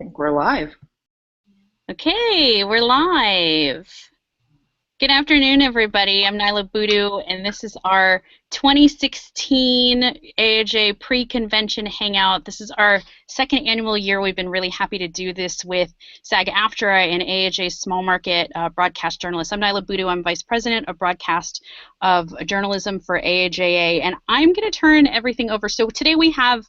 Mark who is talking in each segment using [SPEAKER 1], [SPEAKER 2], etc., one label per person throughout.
[SPEAKER 1] think we're live.
[SPEAKER 2] Okay, we're live. Good afternoon, everybody. I'm Niala Boodhoo, and this is our 2016 AAJA pre-convention hangout. This is our second annual year. We've been really happy to do this with SAG-AFTRA and AAJA small market broadcast journalists. I'm Niala Boodhoo. I'm Vice President of Broadcast of Journalism for AAJA, and I'm going to turn everything over. So today we have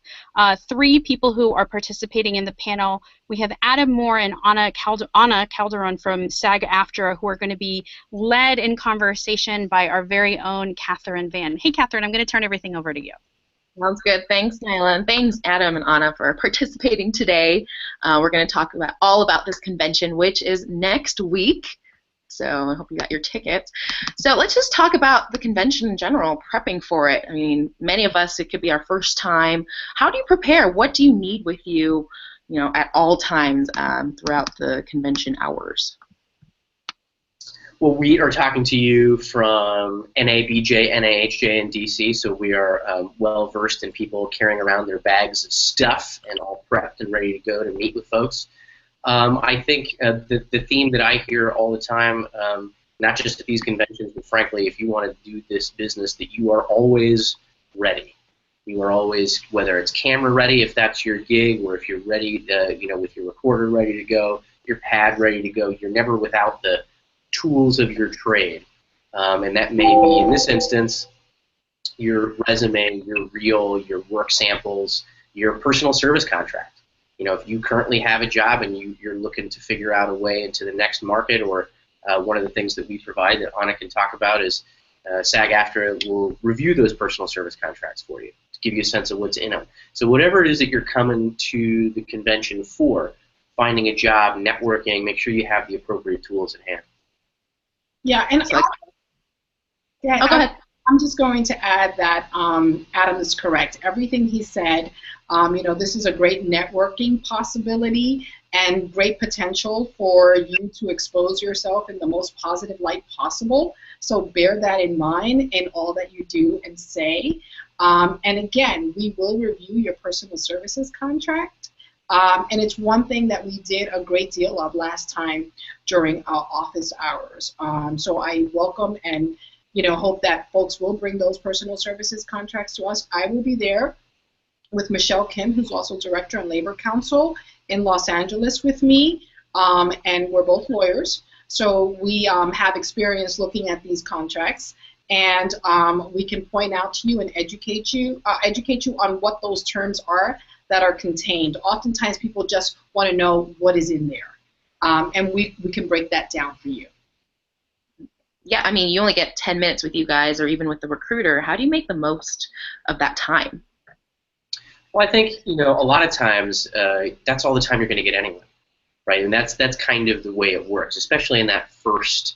[SPEAKER 2] three people who are participating in the panel. We have Adam Moore and Anna Calederon from SAG-AFTRA, who are going to be led in conversation by our very own Catherine Van. Hey, Catherine, I'm going to turn everything over to you.
[SPEAKER 1] Sounds good. Thanks, Nyla, and thanks, Adam and Anna, for participating today. We're going to talk all about this convention, which is next week. So I hope you got your tickets. So let's just talk about the convention in general, prepping for it. I mean, many of us, it could be our first time. How do you prepare? What do you need with you, at all times throughout the convention hours?
[SPEAKER 3] Well, we are talking to you from NABJ, NAHJ, and DC, so we are well-versed in people carrying around their bags of stuff and all prepped and ready to go to meet with folks. I think the theme that I hear all the time, not just at these conventions, but frankly, if you want to do this business, that you are always ready. You are always, whether it's camera ready, if that's your gig, or if you're ready, with your recorder ready to go, your pad ready to go, you're never without the tools of your trade, and that may be, in this instance, your resume, your reel, your work samples, your personal service contract. If you currently have a job and you're looking to figure out a way into the next market, or one of the things that we provide that Anna can talk about is SAG-AFTRA will review those personal service contracts for you to give you a sense of what's in them. So whatever it is that you're coming to the convention for, finding a job, networking, make sure you have the appropriate tools at hand.
[SPEAKER 4] Yeah, and
[SPEAKER 1] go ahead.
[SPEAKER 4] I'm just going to add that Adam is correct. Everything he said, this is a great networking possibility and great potential for you to expose yourself in the most positive light possible. So bear that in mind in all that you do and say. And again, we will review your personal services contract. And it's one thing that we did a great deal of last time during our office hours. So I welcome and hope that folks will bring those personal services contracts to us. I will be there with Michelle Kim, who's also Director on Labor Council in Los Angeles with me, and we're both lawyers. So we have experience looking at these contracts, and we can point out to you and educate you on what those terms are that are contained. Oftentimes people just want to know what is in there, and we can break that down for you.
[SPEAKER 1] Yeah, I mean, you only get 10 minutes with you guys, or even with the recruiter. How do you make the most of that time?
[SPEAKER 3] Well, I think, a lot of times that's all the time you're going to get anyway, right? And that's kind of the way it works, especially in that first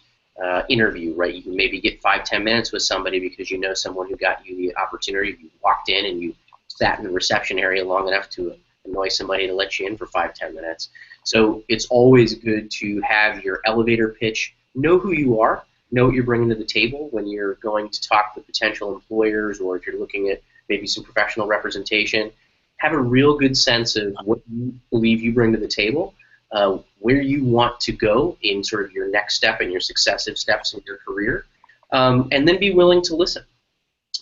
[SPEAKER 3] interview, right? You can maybe get 5-10 minutes with somebody because you know someone who got you the opportunity. You walked in and you sat in the reception area long enough to annoy somebody to let you in for 5-10 minutes. So it's always good to have your elevator pitch, know who you are, know what you're bringing to the table when you're going to talk with potential employers, or if you're looking at maybe some professional representation. Have a real good sense of what you believe you bring to the table, where you want to go in sort of your next step and your successive steps in your career, and then be willing to listen.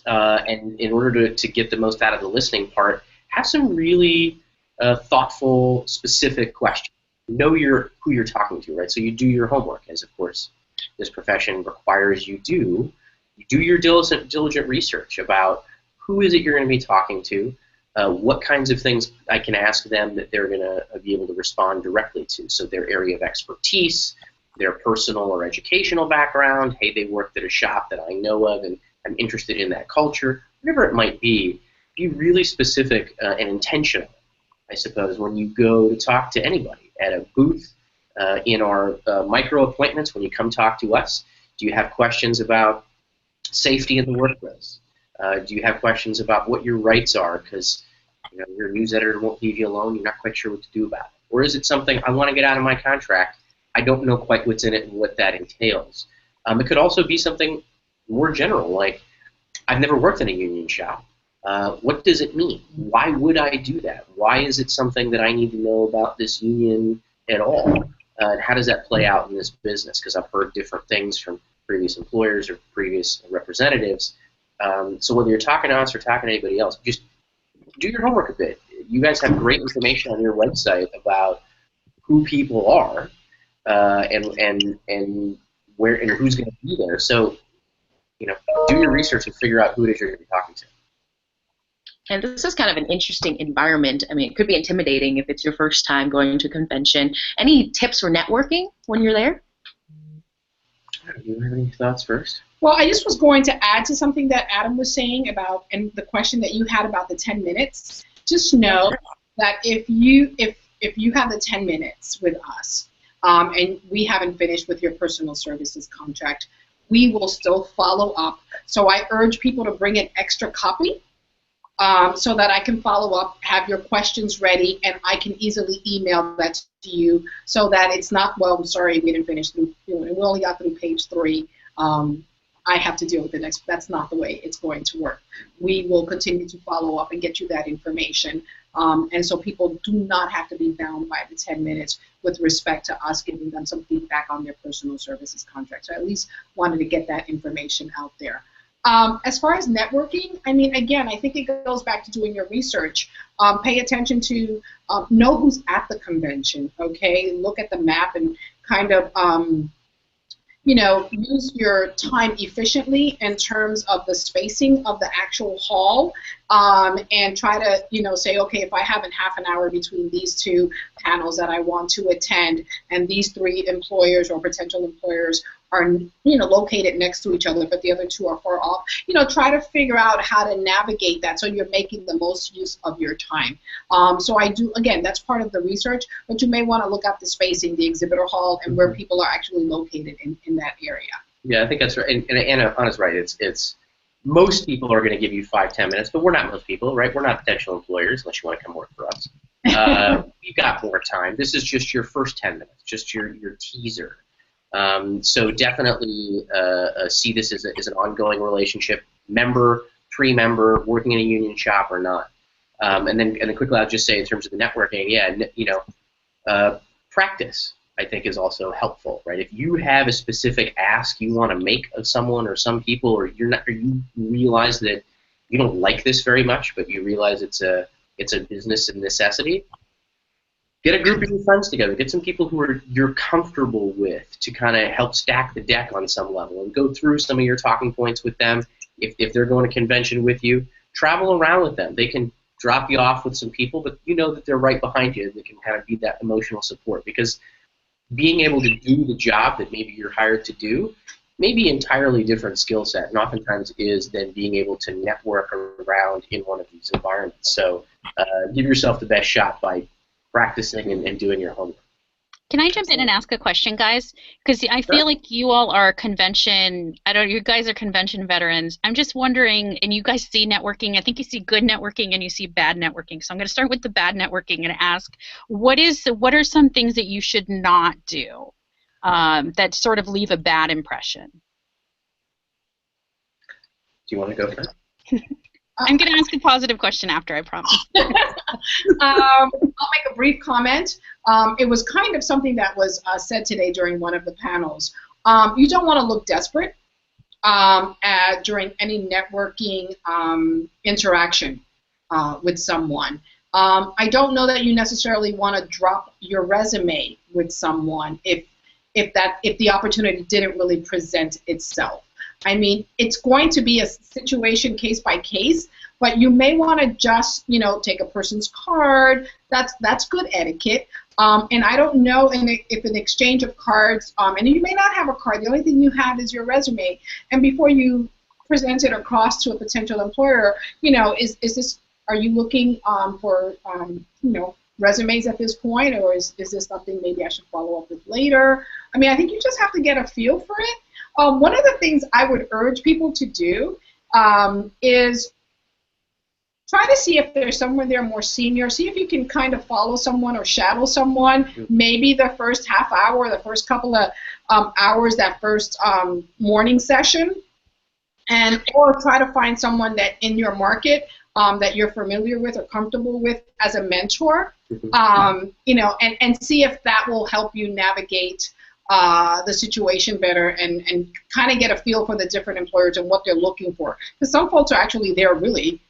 [SPEAKER 3] And in order to get the most out of the listening part, have some really thoughtful, specific questions. Know who you're talking to, right? So you do your homework, as of course this profession requires you do. You do your diligent research about who is it you're going to be talking to, what kinds of things I can ask them that they're going to be able to respond directly to. So their area of expertise, their personal or educational background, hey, they worked at a shop that I know of and I'm interested in that culture, whatever it might be really specific and intentional, I suppose, when you go to talk to anybody at a booth, in our micro appointments, when you come talk to us. Do you have questions about safety in the workplace? Do you have questions about what your rights are? Because your news editor won't leave you alone. You're not quite sure what to do about it. Or is it something I want to get out of my contract? I don't know quite what's in it and what that entails. It could also be something more general, like I've never worked in a union shop. What does it mean? Why would I do that? Why is it something that I need to know about this union at all? And how does that play out in this business? Because I've heard different things from previous employers or previous representatives. So whether you're talking to us or talking to anybody else, just do your homework a bit. You guys have great information on your website about who people are and where and who's going to be there. So, you know, do your research and figure out who it is you're going to be talking to.
[SPEAKER 1] And this is kind of an interesting environment. I mean, it could be intimidating if it's your first time going to a convention. Any tips for networking when you're there?
[SPEAKER 3] Do you have any thoughts first?
[SPEAKER 4] Well, I just was going to add to something that Adam was saying about, and the question that you had about the 10 minutes. Just know that if you have the 10 minutes with us, and we haven't finished with your personal services contract, we will still follow up. So I urge people to bring an extra copy so that I can follow up, have your questions ready, and I can easily email that to you so that it's not, well, I'm sorry, we didn't finish through, we only got through page 3. I have to deal with the next. That's not the way it's going to work. We will continue to follow up and get you that information. And so people do not have to be bound by the 10 minutes with respect to us giving them some feedback on their personal services contract. So I at least wanted to get that information out there. As far as networking, I mean, again, I think it goes back to doing your research. Pay attention to, know who's at the convention, okay? Look at the map and kind of, you know, use your time efficiently in terms of the spacing of the actual hall, and try to, you know, say, okay, if I have a half an hour between these 2 panels that I want to attend, and these 3 employers or potential employers are, you know, located next to each other, but the other 2 are far off, you know, try to figure out how to navigate that so you're making the most use of your time. So I do, again, that's part of the research, but you may want to look up the spacing, the exhibitor hall, and where people are actually located in that area.
[SPEAKER 3] Yeah, I think that's right. And Anna's right. It's most people are going to give you 5-10 minutes, but we're not most people, right? We're not potential employers unless you want to come work for us. You've got more time. This is just your first 10 minutes, just your teaser. So definitely see this as an ongoing relationship, member, pre-member, working in a union shop or not. And then quickly I'll just say in terms of the networking, yeah, you know, practice I think is also helpful, right? If you have a specific ask you want to make of someone or some people, or you realize that you don't like this very much, but you realize it's a business of necessity, get a group of your friends together. Get some people who you're comfortable with to kind of help stack the deck on some level and go through some of your talking points with them. If they're going to convention with you, travel around with them. They can drop you off with some people, but you know that they're right behind you. They can kind of be that emotional support, because being able to do the job that maybe you're hired to do may be an entirely different skill set, and oftentimes is than being able to network around in one of these environments. So give yourself the best shot by practicing and doing your homework.
[SPEAKER 2] Can I jump in and ask a question, guys? Because I feel like you all are convention, you guys are convention veterans. I'm just wondering, and you guys see networking, I think you see good networking and you see bad networking. So I'm going to start with the bad networking and ask, what are some things that you should not do that sort of leave a bad impression?
[SPEAKER 3] Do you want to go first?
[SPEAKER 2] I'm going to ask a positive question after, I promise.
[SPEAKER 4] I'll make a brief comment. It was kind of something that was said today during one of the panels. You don't want to look desperate during any networking interaction with someone. I don't know that you necessarily want to drop your resume with someone if the opportunity didn't really present itself. I mean, it's going to be a situation case by case, but you may want to just, you know, take a person's card. That's good etiquette. And I don't know if an exchange of cards, and you may not have a card. The only thing you have is your resume. And before you present it across to a potential employer, you know, are you looking for, you know, resumes at this point, or is this something maybe I should follow up with later? I mean, I think you just have to get a feel for it. One of the things I would urge people to do is try to see if there's someone there more senior. See if you can kind of follow someone or shadow someone, maybe the first half hour, the first couple of hours, that first morning session, or try to find someone that in your market that you're familiar with or comfortable with as a mentor,
[SPEAKER 3] Mm-hmm.
[SPEAKER 4] you know, and see if that will help you navigate the situation better and kind of get a feel for the different employers and what they're looking for. Because some folks are actually there really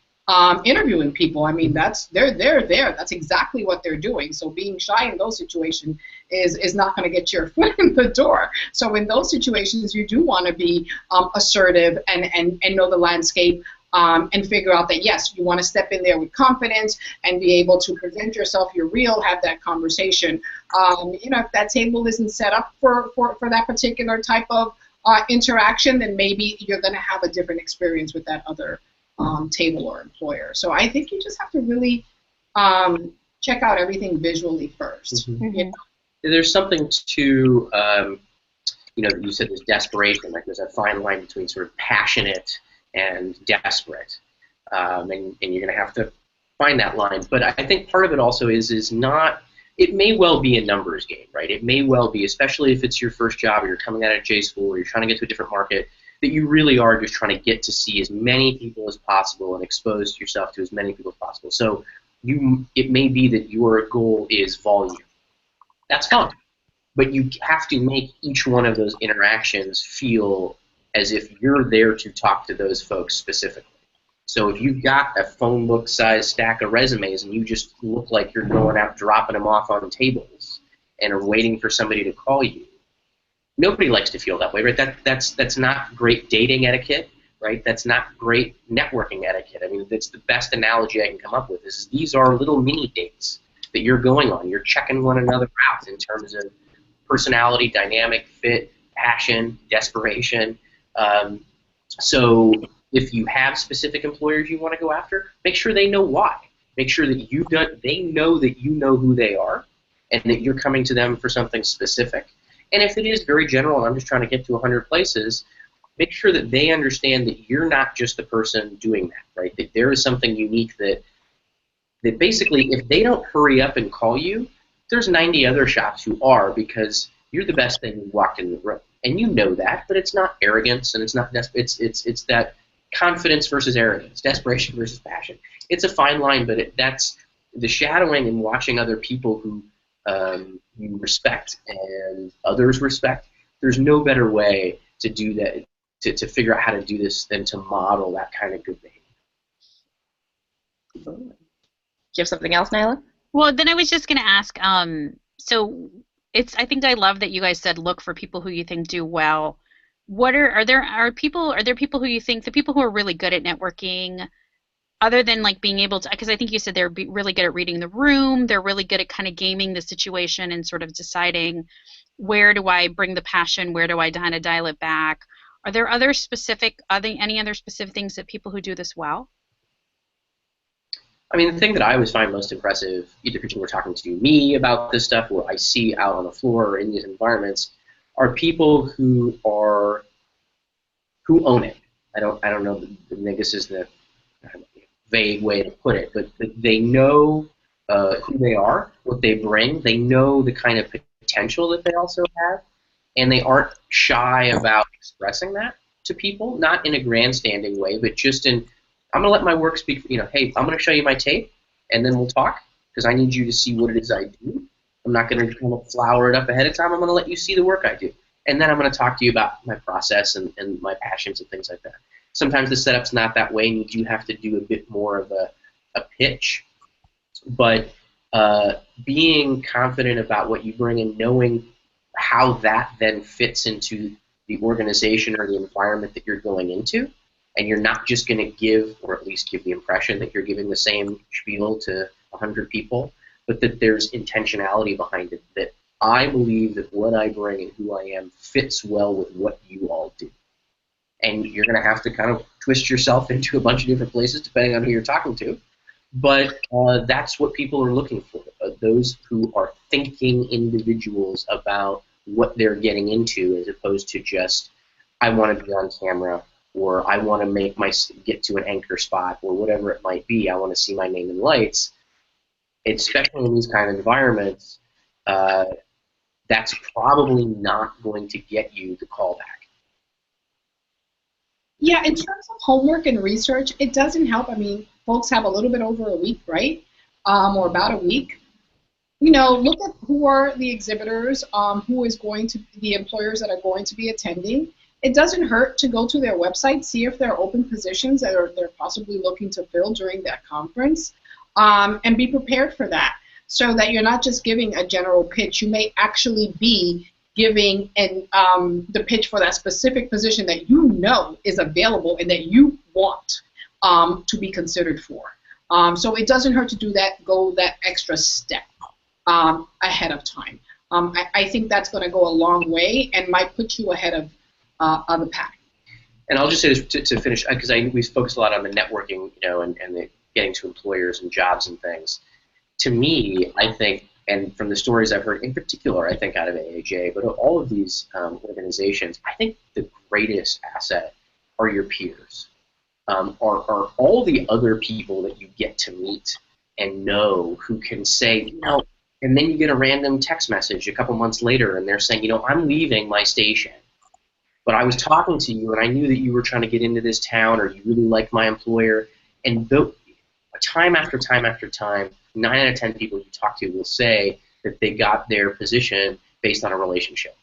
[SPEAKER 4] interviewing people. I mean, they're there. That's exactly what they're doing. So being shy in those situations is not going to get your foot in the door. So in those situations, you do want to be assertive and know the landscape. And figure out that, yes, you want to step in there with confidence and be able to present yourself, you're real, have that conversation. You know, if that table isn't set up for that particular type of interaction, then maybe you're going to have a different experience with that other table or employer. So I think you just have to really check out everything visually first.
[SPEAKER 3] Mm-hmm.
[SPEAKER 4] You know?
[SPEAKER 3] There's something to, you know, you said there's desperation, like there's a fine line between sort of passionate and desperate, and you're going to have to find that line. But I think part of it also is not, it may well be a numbers game, right? It may well be, especially if it's your first job or you're coming out of J school or you're trying to get to a different market, that you really are just trying to get to see as many people as possible and expose yourself to as many people as possible. So it may be that your goal is volume. That's fine. But you have to make each one of those interactions feel as if you're there to talk to those folks specifically. So if you've got a phone book size stack of resumes and you just look like you're going out dropping them off on tables and are waiting for somebody to call you, nobody likes to feel that way, right? That's not great dating etiquette, right? That's not great networking etiquette. I mean, that's the best analogy I can come up with is these are little mini dates that you're going on. You're checking one another out in terms of personality, dynamic, fit, passion, desperation. So if you have specific employers you want to go after, make sure they know why. Make sure that they know that you know who they are and that you're coming to them for something specific. And if it is very general and I'm just trying to get to 100 places, make sure that they understand that you're not just the person doing that, right? That there is something unique that basically if they don't hurry up and call you, there's 90 other shops who are because you're the best thing who walked in the room. And you know that, but it's not arrogance and it's not it's that confidence versus arrogance, desperation versus passion. It's a fine line, but that's the shadowing and watching other people who you respect and others respect. There's no better way to do that, to figure out how to do this than to model that kind of good behavior.
[SPEAKER 1] Do you have something else, Nyla?
[SPEAKER 2] Well, then I was just going to ask, so I think I love that you guys said look for people who you think do well. Are there people who you think, the people who are really good at networking, other than like being able to, because I think you said they're really good at reading the room, they're really good at kind of gaming the situation and sort of deciding where do I bring the passion, where do I kind of dial it back. Are there any other specific things that people who do this well?
[SPEAKER 3] I mean, the thing that I always find most impressive, either people who are talking to me about this stuff or I see out on the floor or in these environments, are people who own it. I don't know. I think this is the vague way to put it, but they know who they are, what they bring. They know the kind of potential that they also have, and they aren't shy about expressing that to people, not in a grandstanding way, but just in, I'm going to let my work speak, hey, I'm going to show you my tape, and then we'll talk, because I need you to see what it is I do. I'm not going to kind of flower it up ahead of time. I'm going to let you see the work I do. And then I'm going to talk to you about my process and my passions and things like that. Sometimes the setup's not that way, and you do have to do a bit more of a pitch. But being confident about what you bring and knowing how that then fits into the organization or the environment that you're going into, and you're not just going to give, or at least give the impression that you're giving the same spiel to 100 people, but that there's intentionality behind it, that I believe that what I bring and who I am fits well with what you all do. And you're going to have to kind of twist yourself into a bunch of different places depending on who you're talking to. But that's what people are looking for, those who are thinking individuals about what they're getting into, as opposed to just, I want to be on camera, or I want to get to an anchor spot, or whatever it might be. I want to see my name in lights. Especially in these kind of environments, that's probably not going to get you the callback.
[SPEAKER 4] Yeah, in terms of homework and research, it doesn't help. I mean, folks have a little bit over a week, right? Or about a week. You know, look at who are the exhibitors, who is going to the employers that are going to be attending. It doesn't hurt to go to their website, see if there are open positions that they're possibly looking to fill during that conference, and be prepared for that, so that you're not just giving a general pitch. You may actually be giving the pitch for that specific position that you know is available and that you want to be considered for. So it doesn't hurt to do that, go that extra step ahead of time. I think that's going to go a long way and might put you ahead of the pack.
[SPEAKER 3] And I'll just say this to finish, because we focus a lot on the networking, you know, and the getting to employers and jobs and things. To me, I think, and from the stories I've heard, in particular, I think out of AAJ, but all of these organizations, I think the greatest asset are your peers, are all the other people that you get to meet and know, who can say, you know, and then you get a random text message a couple months later, and they're saying, you know, I'm leaving my station, but I was talking to you, and I knew that you were trying to get into this town, or you really liked my employer, and time after time after time, 9 out of 10 people you talk to will say that they got their position based on a relationship.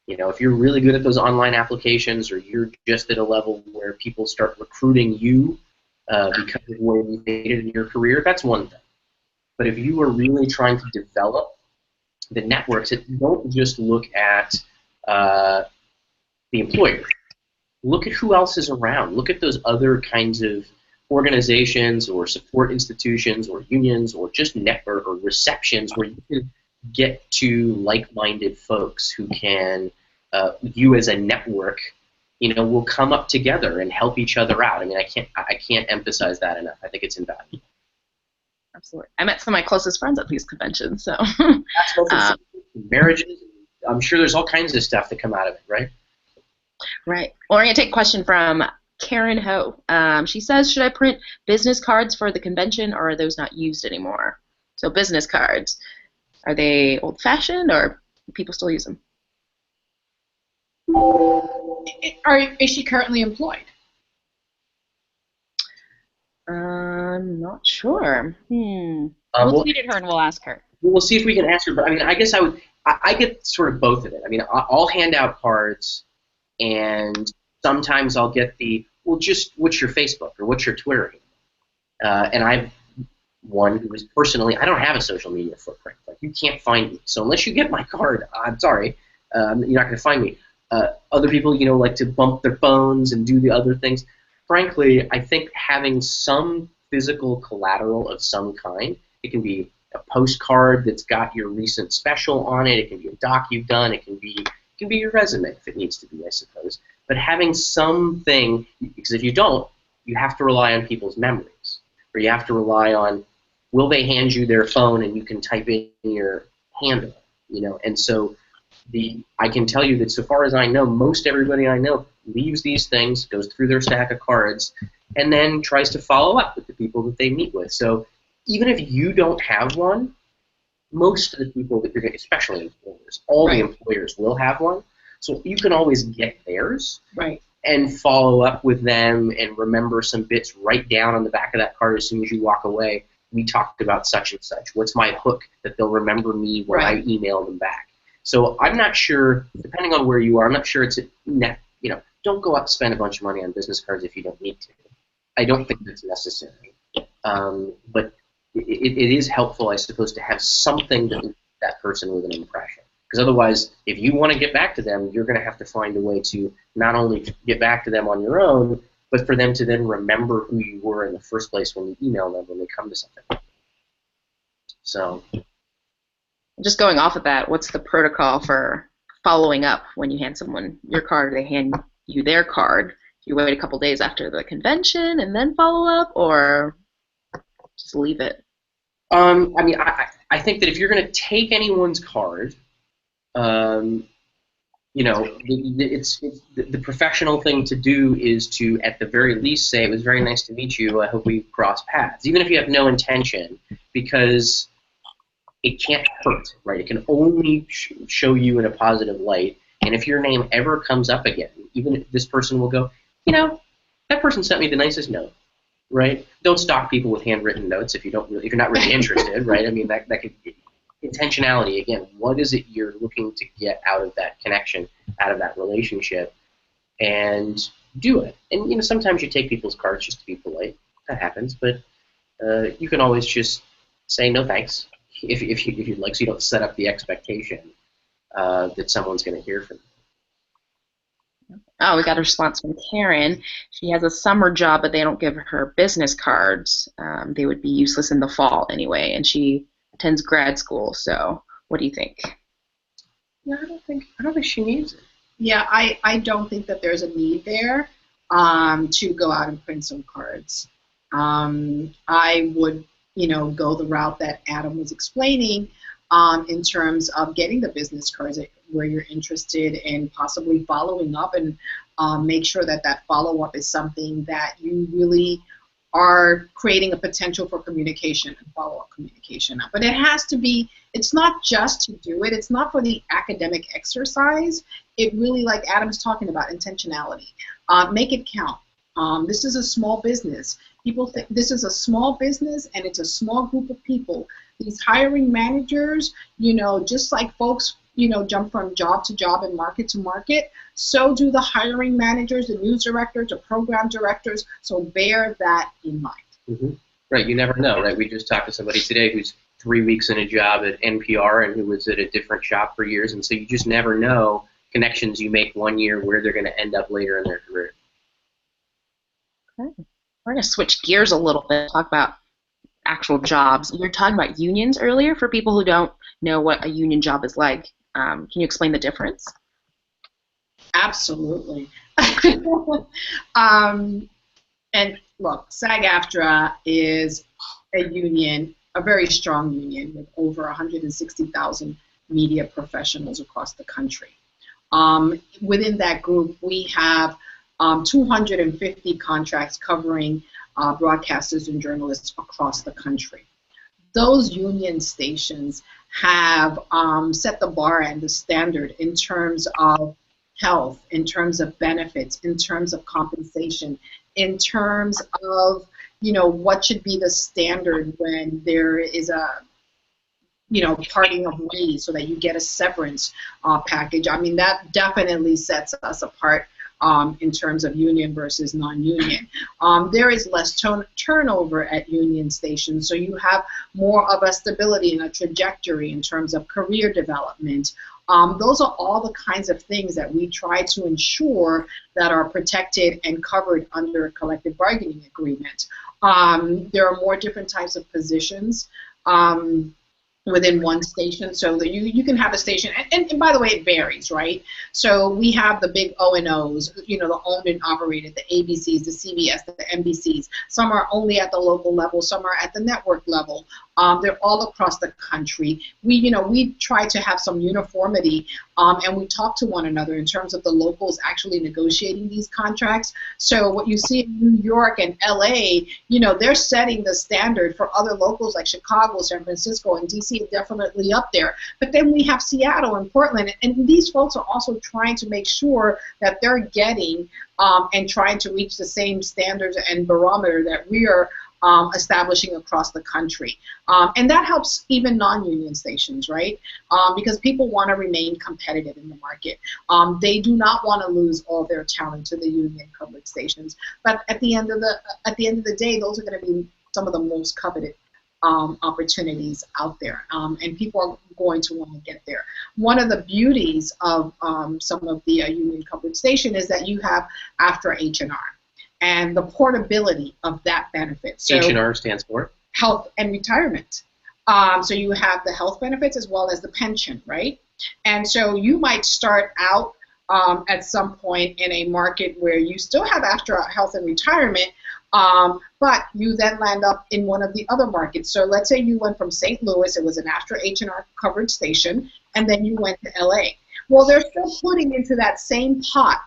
[SPEAKER 3] You know, if you're really good at those online applications, or you're just at a level where people start recruiting you because of where you made it in your career, that's one thing. But if you are really trying to develop the networks, don't just look at the employer. Look at who else is around. Look at those other kinds of organizations or support institutions or unions or just network or receptions where you can get to like-minded folks who can, you as a network, you know, will come up together and help each other out. I mean, I can't emphasize that enough. I think it's invaluable.
[SPEAKER 1] Absolutely. I met some of my closest friends at these conventions, so.
[SPEAKER 3] Marriages, I'm sure there's all kinds of stuff that come out of it, right?
[SPEAKER 1] Right. Well, we're going to take a question from Karen Ho. She says, should I print business cards for the convention, or are those not used anymore? So business cards, are they old-fashioned, or do people still use them?
[SPEAKER 4] Is she currently employed?
[SPEAKER 1] I'm not sure.
[SPEAKER 2] We'll tweet at her and we'll ask her.
[SPEAKER 3] We'll see if we can ask her. But I mean, I guess I get sort of both of it. I mean, I'll hand out cards, and sometimes I'll get well, just what's your Facebook or what's your Twitter? And I've one who is personally, I don't have a social media footprint. Like, you can't find me. So unless you get my card, I'm sorry, you're not going to find me. Other people, you know, like to bump their phones and do the other things. Frankly, I think having some physical collateral of some kind, it can be a postcard that's got your recent special on it, it can be a doc you've done, it can be your resume if it needs to be, I suppose. But having something, because if you don't, you have to rely on people's memories, or you have to rely on, will they hand you their phone and you can type in your handle, you know? And so I can tell you that so far as I know, most everybody I know leaves these things, goes through their stack of cards, and then tries to follow up with the people that they meet with. So even if you don't have one, most of the people that you're going to, especially employers, all the employers will have one. So you can always get theirs and follow up with them and remember some bits, write down on the back of that card as soon as you walk away, we talked about such and such. What's my hook that they'll remember me when I email them back? So I'm not sure, depending on where you are, I'm not sure it's don't go out and spend a bunch of money on business cards if you don't need to. I don't think that's necessary. But it is helpful, I suppose, to have something to leave that person with an impression. Because otherwise, if you want to get back to them, you're going to have to find a way to not only get back to them on your own, but for them to then remember who you were in the first place when you email them when they come to something. So,
[SPEAKER 1] just going off of that, what's the protocol for following up when you hand someone your card, they hand you their card? Do you wait a couple days after the convention and then follow up, or just leave it?
[SPEAKER 3] I mean, I think that if you're going to take anyone's card, it's the professional thing to do is to, at the very least, say, it was very nice to meet you, I hope we cross paths, even if you have no intention, because it can't hurt, right? It can only show you in a positive light, and if your name ever comes up again, even if this person will go, that person sent me the nicest note. right? Don't stalk people with handwritten notes if you're not really interested, right? I mean, that could intentionality again. What is it you're looking to get out of that connection, out of that relationship, and do it. And sometimes you take people's cards just to be polite. That happens, but you can always just say no thanks if you'd like, so you don't set up the expectation that someone's going to hear from you.
[SPEAKER 1] Oh, we got a response from Karen. She has a summer job, but they don't give her business cards. They would be useless in the fall anyway, and she attends grad school. So, what do you think?
[SPEAKER 3] Yeah, I don't think she needs it.
[SPEAKER 4] Yeah, I don't think that there's a need there to go out and print some cards. I would, go the route that Adam was explaining in terms of getting the business cards where you're interested in possibly following up, and make sure that that follow-up is something that you really are creating a potential for communication and follow-up communication. But it has to be, it's not just to do it, it's not for the academic exercise. It really, like Adam's talking about, intentionality. Make it count. This is a small business. People think this is a small business and it's a small group of people. These hiring managers, just like folks, jump from job to job and market to market, so do the hiring managers, the news directors, the program directors, so bear that in mind.
[SPEAKER 3] Mm-hmm. Right, you never know, right? We just talked to somebody today who's 3 weeks in a job at NPR and who was at a different shop for years, and so you just never know connections you make one year where they're going to end up later in their career.
[SPEAKER 1] Okay. We're going to switch gears a little bit, talk about actual jobs. You were talking about unions earlier. For people who don't know what a union job is like, can you explain the difference?
[SPEAKER 4] Absolutely. And look, SAG-AFTRA is a union, a very strong union with over 160,000 media professionals across the country. Within that group, we have 250 contracts covering broadcasters and journalists across the country. Those union stations have set the bar and the standard in terms of health, in terms of benefits, in terms of compensation, in terms of what should be the standard when there is a parting of ways, so that you get a severance package. I mean, that definitely sets us apart in terms of union versus non-union. There is less turnover at union stations, so you have more of a stability and a trajectory in terms of career development. Those are all the kinds of things that we try to ensure that are protected and covered under a collective bargaining agreement. There are more different types of positions within one station, so that you can have a station, and by the way, it varies, right? So we have the big O&Os, the owned and operated, the ABCs, the CBS, the NBCs. Some are only at the local level, some are at the network level. They're all across the country. We try to have some uniformity, and we talk to one another in terms of the locals actually negotiating these contracts. So what you see in New York and LA, they're setting the standard for other locals like Chicago, San Francisco, and DC is definitely up there. But then we have Seattle and Portland, and these folks are also trying to make sure that they're getting and trying to reach the same standards and barometer that we are establishing across the country. And that helps even non-union stations, right? Because people want to remain competitive in the market. They do not want to lose all their talent to the union public stations. But at the end of the day, those are going to be some of the most coveted opportunities out there, and people are going to want to get there. One of the beauties of some of the union public station is that you have AAFTRA H&R. And the portability of that benefit. So
[SPEAKER 3] H&R stands for?
[SPEAKER 4] Health and retirement. So you have the health benefits as well as the pension, right? And so you might start out at some point in a market where you still have AAFTRA health and retirement, but you then land up in one of the other markets. So let's say you went from St. Louis, it was an AAFTRA H&R covered station, and then you went to LA. Well, they're still putting into that same pot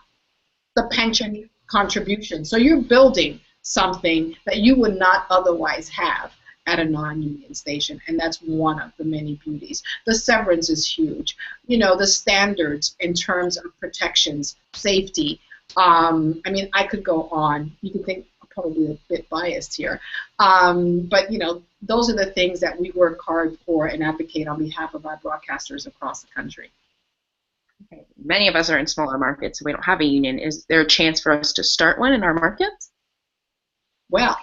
[SPEAKER 4] the pension contribution. So you're building something that you would not otherwise have at a non-union station, and that's one of the many beauties. The severance is huge. The standards in terms of protections, safety. I mean, I could go on. You can think probably a bit biased here. But, you know, those are the things that we work hard for and advocate on behalf of our broadcasters across the country.
[SPEAKER 1] Okay. Many of us are in smaller markets, so we don't have a union. Is there a chance for us to start one in our markets?
[SPEAKER 4] Well,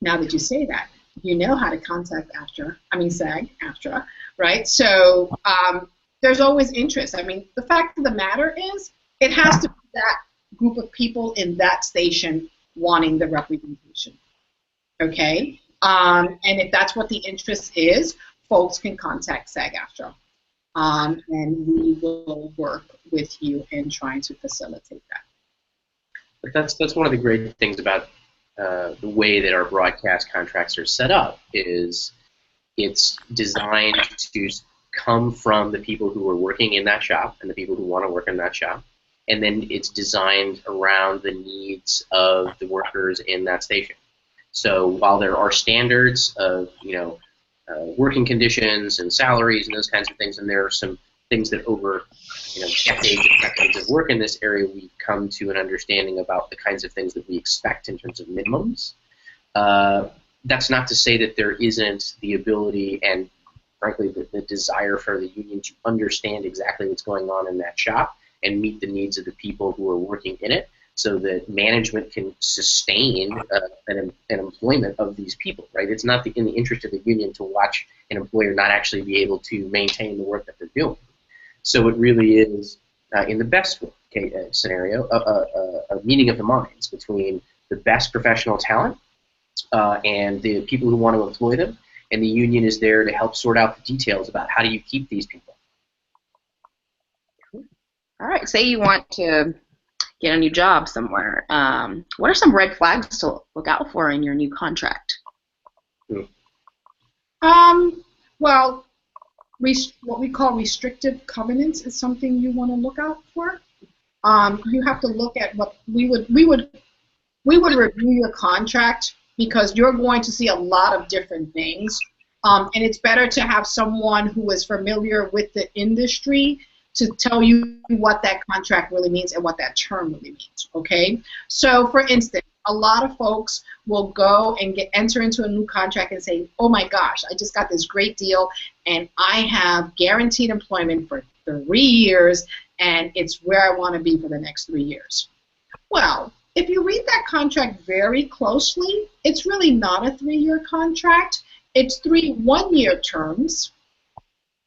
[SPEAKER 4] now that you say that, you know how to contact SAG-AFTRA, right? So there's always interest. I mean, the fact of the matter is, it has to be that group of people in that station wanting the representation, okay? And if that's what the interest is, folks can contact SAG-AFTRA, and we will work with you in trying to facilitate that.
[SPEAKER 3] But that's one of the great things about the way that our broadcast contracts are set up, is it's designed to come from the people who are working in that shop and the people who want to work in that shop, and then it's designed around the needs of the workers in that station. So while there are standards of, you know, working conditions and salaries and those kinds of things, and there are some things that over, you know, decades and decades of work in this area, we've come to an understanding about the kinds of things that we expect in terms of minimums. That's not to say that there isn't the ability and, frankly, the desire for the union to understand exactly what's going on in that shop and meet the needs of the people who are working in it, so that management can sustain an employment of these people, right? It's not in the interest of the union to watch an employer not actually be able to maintain the work that they're doing. So it really is, in the best scenario, a meeting of the minds between the best professional talent and the people who want to employ them, and the union is there to help sort out the details about how do you keep these people.
[SPEAKER 1] All right, say you want to get a new job somewhere. What are some red flags to look out for in your new contract?
[SPEAKER 4] Well, what we call restrictive covenants is something you want to look out for. You have to look at what we would review your contract, because you're going to see a lot of different things, and it's better to have someone who is familiar with the industry to tell you what that contract really means and what that term really means, okay? So, for instance, a lot of folks will go and enter into a new contract and say, oh my gosh, I just got this great deal, and I have guaranteed employment for 3 years, and it's where I want to be for the next 3 years. Well, if you read that contract very closely, it's really not a 3-year contract. It's 3 one-year terms,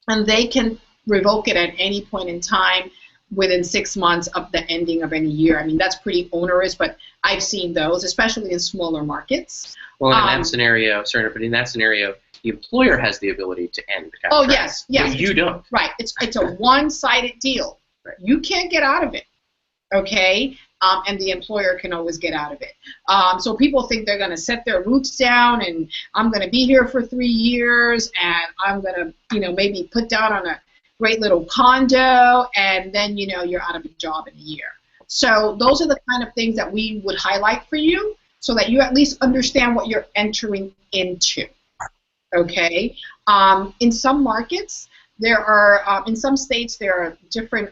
[SPEAKER 4] and they can revoke it at any point in time within 6 months of the ending of any year. I mean, that's pretty onerous, but I've seen those, especially in smaller markets.
[SPEAKER 3] Well, in that scenario, sorry, but in that scenario, the employer has the ability to end the contract.
[SPEAKER 4] Oh, yes, yes.
[SPEAKER 3] But you don't.
[SPEAKER 4] Right. It's a one-sided deal.
[SPEAKER 3] Right.
[SPEAKER 4] You can't get out of it, okay? And the employer can always get out of it. So people think they're going to set their roots down, and I'm going to be here for 3 years, and I'm going to, you know, maybe put down on a great little condo, and then, you know, you're out of a job in a year. So those are the kind of things that we would highlight for you, so that you at least understand what you're entering into, okay? In some markets, there are, in some states, there are different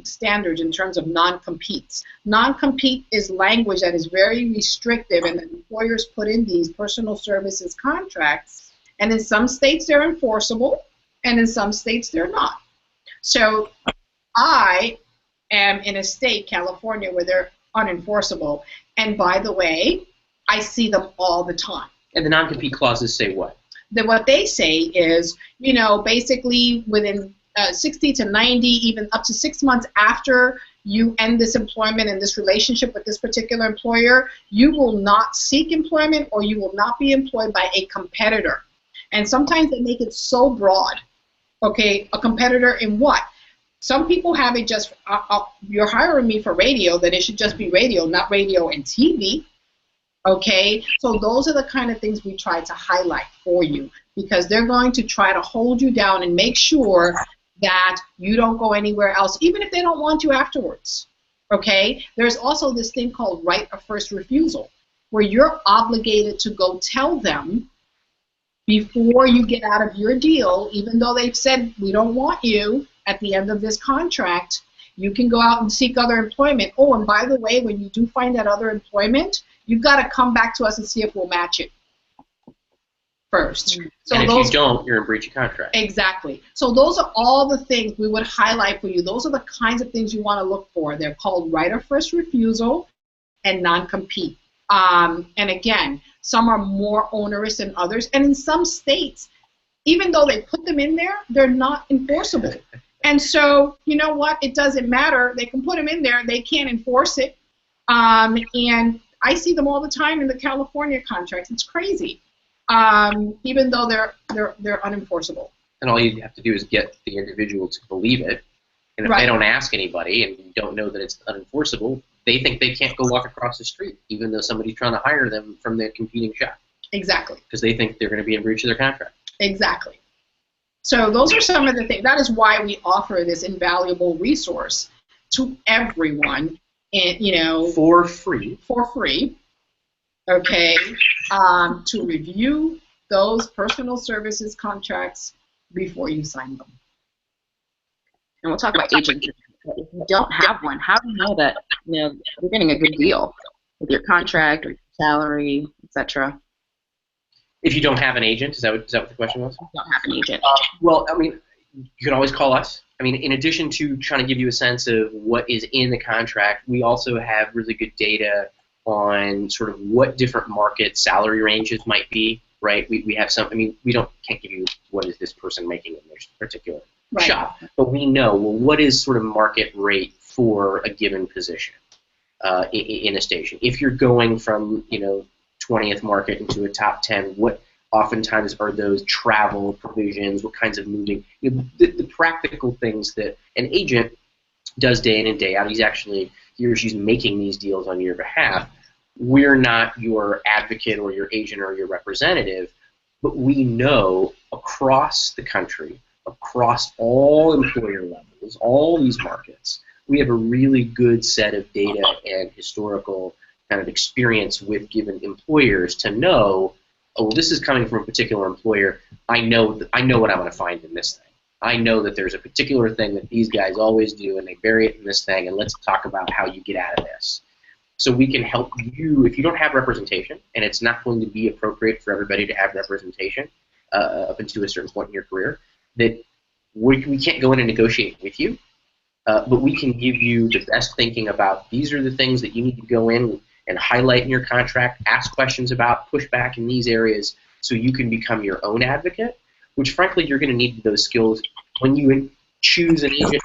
[SPEAKER 4] standards in terms of non-competes. Non-compete is language that is very restrictive, and the employers put in these personal services contracts, and in some states they're enforceable, and in some states they're not. So I am in a state, California, where they're unenforceable, and by the way, I see them all the time.
[SPEAKER 3] And the non-compete clauses say what?
[SPEAKER 4] What they say is, you know, basically within 60 to 90, even up to 6 months after you end this employment and this relationship with this particular employer, you will not seek employment, or you will not be employed by a competitor. And sometimes they make it so broad. Okay, a competitor in what? Some people have it just, you're hiring me for radio, then it should just be radio, not radio and TV. Okay, so those are the kind of things we try to highlight for you, because they're going to try to hold you down and make sure that you don't go anywhere else, even if they don't want you afterwards. Okay, there's also this thing called right of first refusal, where you're obligated to go tell them before you get out of your deal, even though they've said we don't want you at the end of this contract, you can go out and seek other employment. Oh, and by the way, when you do find that other employment, you've got to come back to us and see if we'll match it first. So
[SPEAKER 3] and if you don't, you're in breach of contract.
[SPEAKER 4] Exactly. So those are all the things we would highlight for you. Those are the kinds of things you want to look for. They're called right of first refusal and non-compete. And again, some are more onerous than others. And in some states, even though they put them in there, they're not enforceable. And so, you know what? It doesn't matter. They can put them in there. They can't enforce it. And I see them all the time in the California contracts. It's crazy. Even though they're unenforceable.
[SPEAKER 3] And all you have to do is get the individual to believe it. And if they don't ask anybody and you don't know that it's unenforceable, they think they can't go walk across the street, even though somebody's trying to hire them from the competing shop.
[SPEAKER 4] Exactly.
[SPEAKER 3] Because they think they're going to be in breach of their contract.
[SPEAKER 4] Exactly. So those are some of the things. That is why we offer this invaluable resource to everyone, and
[SPEAKER 3] for free.
[SPEAKER 4] For free. Okay, to review those personal services contracts before you sign them.
[SPEAKER 1] And we'll talk about agents. If you don't have one, how do you know that you're getting a good deal with your contract or your salary, etc.?
[SPEAKER 3] If you don't have an agent, is that what the question was?
[SPEAKER 1] You don't have an agent.
[SPEAKER 3] Well, I mean, you can always call us. I mean, in addition to trying to give you a sense of what is in the contract, we also have really good data on sort of what different market salary ranges might be, right? We have some, I mean, can't give you what is this person making in their particular shop, but we know, well, what is sort of market rate for a given position in a station? If you're going from, 20th market into a top 10, what oftentimes are those travel provisions, what kinds of moving, the practical things that an agent does day in and day out. He or she's making these deals on your behalf. We're not your advocate or your agent or your representative, but we know across the country, across all employer levels, all these markets, we have a really good set of data and historical kind of experience with given employers to know, oh, well, this is coming from a particular employer. I know what I'm going to find in this thing. I know that there's a particular thing that these guys always do, and they bury it in this thing, and let's talk about how you get out of this. So we can help you, if you don't have representation, and it's not going to be appropriate for everybody to have representation up until a certain point in your career, that we can't go in and negotiate with you, but we can give you the best thinking about these are the things that you need to go in and highlight in your contract, ask questions about, push back in these areas so you can become your own advocate, which frankly you're going to need those skills when you choose an agent.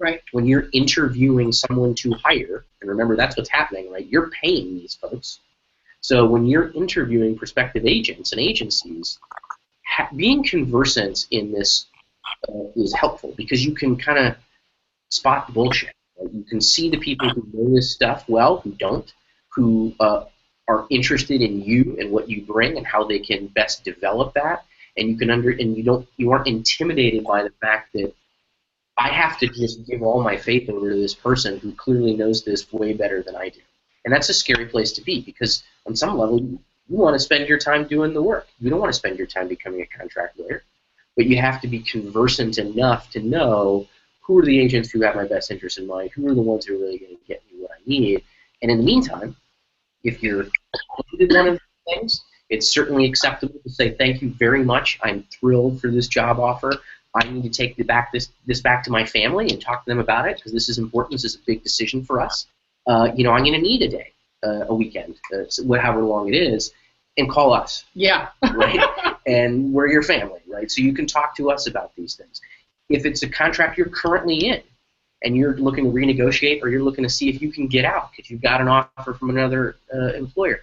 [SPEAKER 4] Right.
[SPEAKER 3] When you're interviewing someone to hire, and remember that's what's happening, right? You're paying these folks. So when you're interviewing prospective agents and agencies, being conversant in this is helpful because you can kind of spot the bullshit. Right? You can see the people who know this stuff well, who don't, who are interested in you and what you bring and how they can best develop that, and you can you aren't intimidated by the fact that I have to just give all my faith over to this person who clearly knows this way better than I do. And that's a scary place to be because on some level you want to spend your time doing the work. You don't want to spend your time becoming a contract lawyer. But you have to be conversant enough to know who are the agents who have my best interest in mind, who are the ones who are really going to get me what I need. And in the meantime, if you're one of these things, it's certainly acceptable to say thank you very much. I'm thrilled for this job offer. I need to take this back to my family and talk to them about it because this is important. This is a big decision for us. I'm going to need a day, a weekend, however long it is, and call us.
[SPEAKER 4] Yeah.
[SPEAKER 3] Right? And we're your family, right? So you can talk to us about these things. If it's a contract you're currently in and you're looking to renegotiate or you're looking to see if you can get out because you've got an offer from another employer,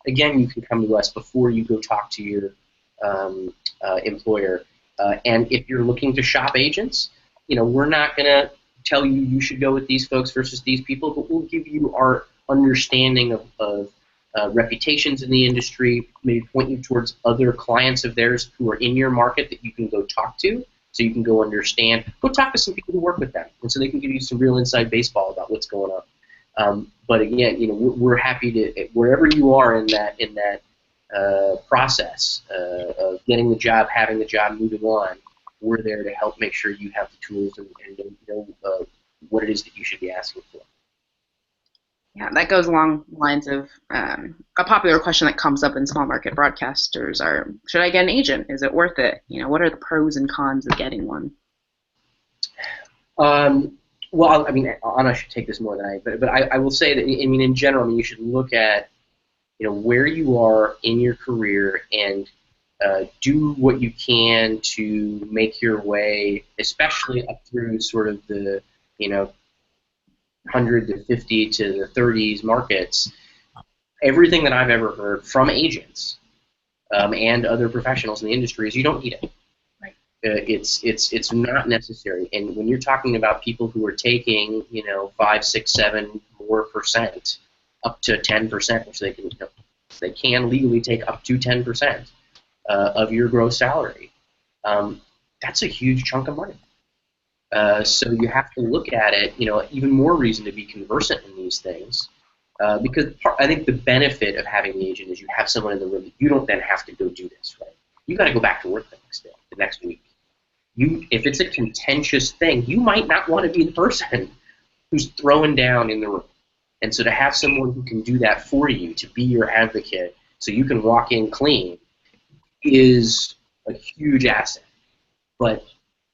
[SPEAKER 3] again, you can come to us before you go talk to your employer. And if you're looking to shop agents, we're not going to tell you you should go with these folks versus these people, but we'll give you our understanding of reputations in the industry, maybe point you towards other clients of theirs who are in your market that you can go talk to so you can go understand. Go talk to some people who work with them, and so they can give you some real inside baseball about what's going on. But again, we're happy to, wherever you are in that process of getting the job, having the job, moving on, we're there to help make sure you have the tools and know what it is that you should be asking for.
[SPEAKER 1] Yeah, that goes along the lines of a popular question that comes up in small market broadcasters are, should I get an agent? Is it worth it? You know, what are the pros and cons of getting one?
[SPEAKER 3] Well, I mean, Anna should take this more than I, but I will say that, I mean, in general, I mean, you should look at, you know, where you are in your career and do what you can to make your way, especially up through sort of the, you know, 100 to 50 to the 30s markets. Everything that I've ever heard from agents and other professionals in the industry is you don't need it.
[SPEAKER 4] Right.
[SPEAKER 3] It's not necessary. And when you're talking about people who are taking, you know, 5, 6, 7 more percent, up to 10%, which they can, you know, they can legally take up to 10% of your gross salary. That's a huge chunk of money. So you have to look at it, you know, even more reason to be conversant in these things, because I think the benefit of having the agent is you have someone in the room that you don't then have to go do this, right? You got to go back to work the next day, the next week. If it's a contentious thing, you might not want to be the person who's throwing down in the room. And so to have someone who can do that for you, to be your advocate, so you can walk in clean, is a huge asset. But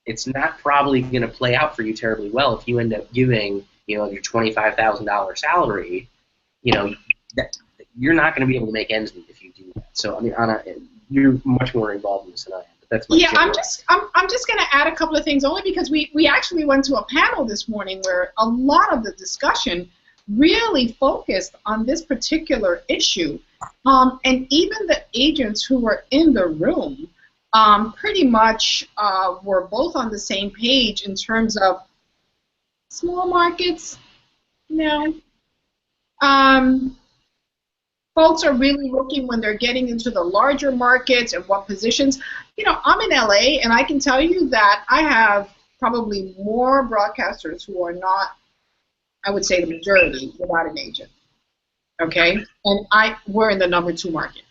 [SPEAKER 3] it's not probably going to play out for you terribly well if you end up giving, you know, your $25,000 salary. You know, you're not going to be able to make ends meet if you do that. So I mean, Anna, you're much more involved in this than I am. But that's my
[SPEAKER 4] I'm just going to add a couple of things, only because we actually went to a panel this morning where a lot of the discussion really focused on this particular issue, and even the agents who were in the room pretty much were both on the same page in terms of small markets. No. Folks are really looking when they're getting into the larger markets and what positions. You know, I'm in LA, and I can tell you that I have probably more broadcasters who are not, I would say the majority, without an agent. Okay? And we're in the number 2 market.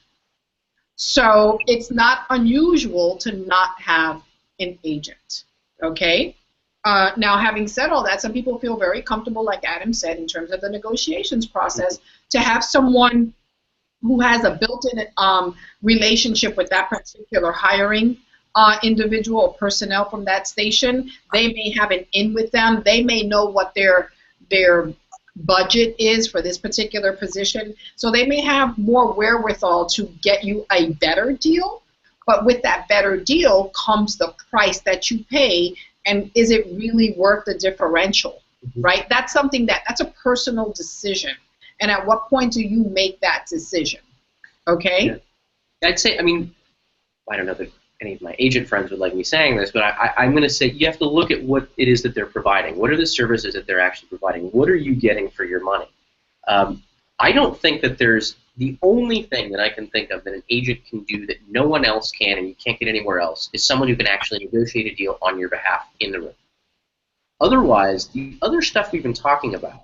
[SPEAKER 4] So it's not unusual to not have an agent, okay? Now, having said all that, some people feel very comfortable, like Adam said, in terms of the negotiations process, to have someone who has a built-in relationship with that particular hiring individual or personnel from that station. They may have an in with them. They may know what their budget is for this particular position, so they may have more wherewithal to get you a better deal. But with that better deal comes the price that you pay, and is it really worth the differential, right? That's something that's a personal decision, and at what point do you make that decision? Okay.
[SPEAKER 3] Yeah. I'd say, I mean, I don't know that any of my agent friends would like me saying this, but I'm going to say you have to look at what it is that they're providing. What are the services that they're actually providing? What are you getting for your money? I don't think that there's the only thing that I can think of that an agent can do that no one else can and you can't get anywhere else is someone who can actually negotiate a deal on your behalf in the room. Otherwise, the other stuff we've been talking about,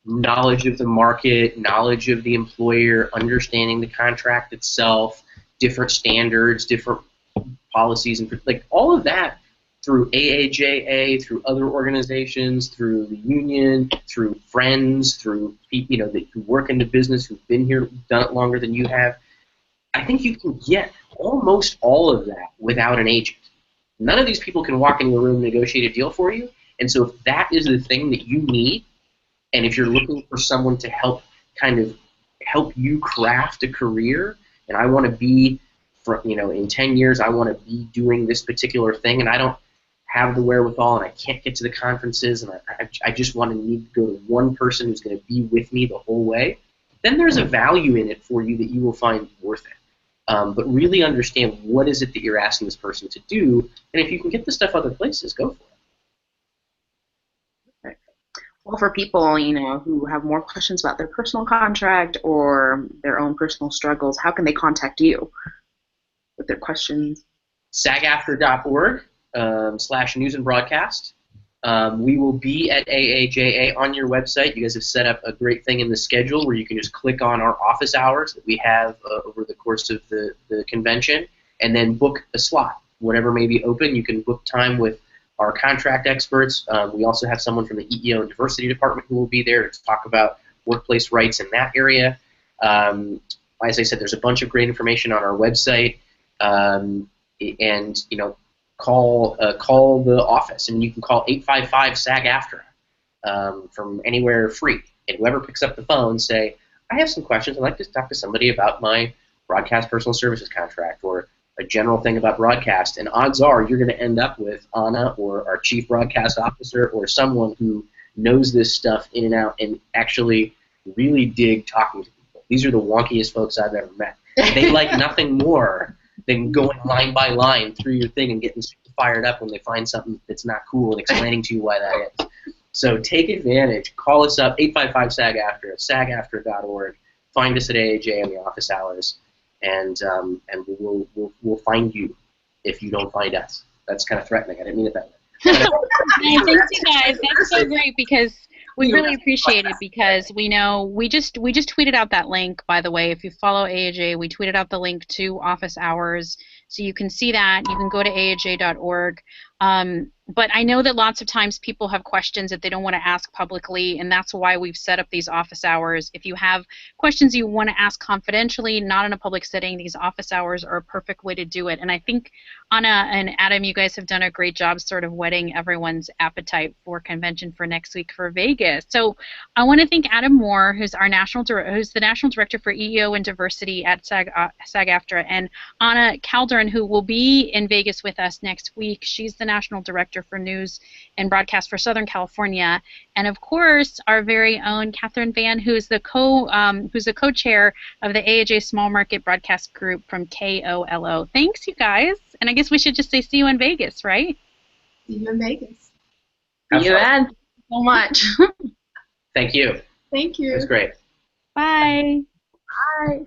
[SPEAKER 3] knowledge of the market, knowledge of the employer, understanding the contract itself, different standards, different policies, and like all of that through AAJA, through other organizations, through the union, through friends, through people, you know, that who work in the business, who've been here, done it longer than you have. I think you can get almost all of that without an agent. None of these people can walk into a room and negotiate a deal for you. And so if that is the thing that you need, and if you're looking for someone to help you craft a career, and I want to be, you know, in 10 years I want to be doing this particular thing, and I don't have the wherewithal, and I can't get to the conferences, and I just need to go to one person who's going to be with me the whole way, then there's a value in it for you that you will find worth it. But really understand what is it that you're asking this person to do, and if you can get the stuff other places, go for it.
[SPEAKER 1] Well, for people, you know, who have more questions about their personal contract or their own personal struggles, how can they contact you with their questions?
[SPEAKER 3] SAG-AFTRA.org /news and broadcast. We will be at AAJA on your website. You guys have set up a great thing in the schedule where you can just click on our office hours that we have over the course of the convention, and then book a slot. Whatever may be open, you can book time with our contract experts. We also have someone from the EEO and diversity department who will be there to talk about workplace rights in that area. As I said, there's a bunch of great information on our website, and you know, call the office. I mean, you can call 855 SAG-AFTRA from anywhere free, and whoever picks up the phone say, I have some questions. I'd like to talk to somebody about my broadcast personal services contract or a general thing about broadcast, and odds are you're going to end up with Anna or our chief broadcast officer or someone who knows this stuff in and out and actually really dig talking to people. These are the wonkiest folks I've ever met. They like nothing more than going line by line through your thing and getting fired up when they find something that's not cool and explaining to you why that is. So take advantage. Call us up, 855-SAG-AFTRA, SAG-AFTRA.org. Find us at AAJ in the office hours, and we'll find you if you don't find us. That's kind of threatening. I didn't mean it that way.
[SPEAKER 2] No, thanks, you guys. That's so great because we really appreciate it because we know we just tweeted out that link, by the way. If you follow AAJ, we tweeted out the link to office hours, so you can see that. You can go to AAJ.org. But I know that lots of times people have questions that they don't want to ask publicly, and that's why we've set up these office hours. If you have questions you want to ask confidentially, not in a public setting, these office hours are a perfect way to do it. And I think Anna and Adam, you guys have done a great job sort of whetting everyone's appetite for convention for next week for Vegas. So I want to thank Adam Moore, who's the National Director for EEO and Diversity at SAG-AFTRA, and Anna Calederon, who will be in Vegas with us next week. She's the National Director for News and Broadcast for Southern California, and of course our very own Catherine Van, who's the co-chair of the AAJ Small Market Broadcast Group from KOLO. Thanks, you guys, and I guess we should just say see you in Vegas, right?
[SPEAKER 4] See you in Vegas.
[SPEAKER 1] See you then. Thank you so much.
[SPEAKER 3] Thank you.
[SPEAKER 4] Thank you.
[SPEAKER 3] That's great.
[SPEAKER 2] Bye.
[SPEAKER 1] Bye.